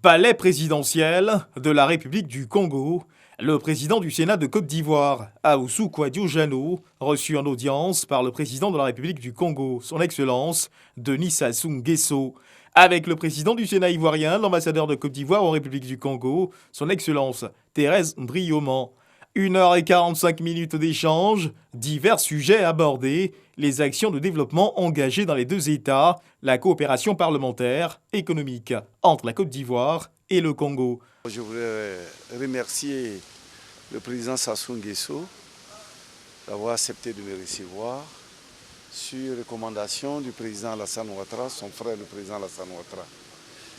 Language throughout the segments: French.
Palais présidentiel de la République du Congo, le président du Sénat de Côte d'Ivoire, Ahoussou Kouadio-Jano, reçu en audience par le président de la République du Congo, son Excellence Denis Sassou Nguesso, avec le président du Sénat ivoirien, l'ambassadeur de Côte d'Ivoire en République du Congo, son Excellence Thérèse Ndrioman. 1h45 d'échange, divers sujets abordés, les actions de développement engagées dans les deux États, la coopération parlementaire, économique entre la Côte d'Ivoire et le Congo. Je voudrais remercier le président Sassou Nguesso d'avoir accepté de me recevoir sur recommandation du président Alassane Ouattara, son frère le président Alassane Ouattara.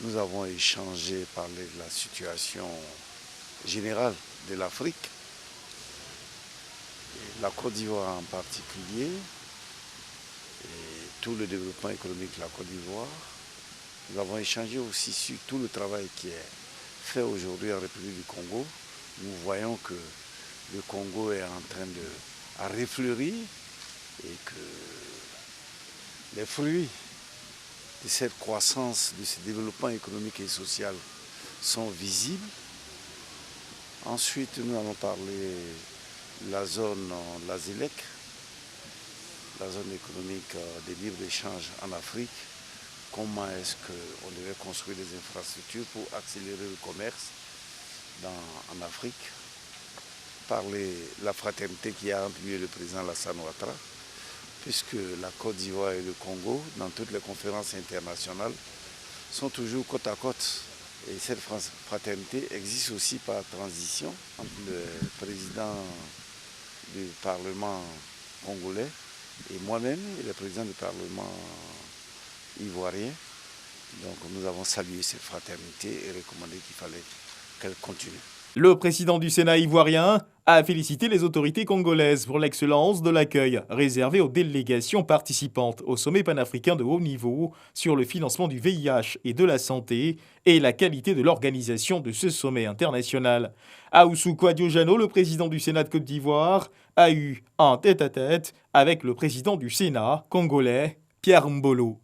Nous avons échangé, parlé de la situation générale de l'Afrique, la Côte d'Ivoire en particulier, et tout le développement économique de la Côte d'Ivoire. Nous avons échangé aussi sur tout le travail qui est fait aujourd'hui en République du Congo. Nous voyons que le Congo est en train de refleurir et que les fruits de cette croissance, de ce développement économique et social sont visibles. Ensuite, nous allons parler de la zone, la ZELEC, la zone économique de libre-échange en Afrique. Comment est-ce qu'on devait construire des infrastructures pour accélérer le commerce en Afrique. Parler de la fraternité qui a entre lui et le président Alassane Ouattara, puisque la Côte d'Ivoire et le Congo, dans toutes les conférences internationales, sont toujours côte à côte. Et cette fraternité existe aussi par transition entre le président du Parlement congolais et moi-même, et le président du Parlement ivoirien. Donc nous avons salué cette fraternité et recommandé qu'il fallait qu'elle continue. Le président du Sénat ivoirien a félicité les autorités congolaises pour l'excellence de l'accueil réservé aux délégations participantes au sommet panafricain de haut niveau sur le financement du VIH et de la santé et la qualité de l'organisation de ce sommet international. Ahoussou Kouadio-Jano, le président du Sénat de Côte d'Ivoire, a eu un tête-à-tête avec le président du Sénat congolais, Pierre Mbolo.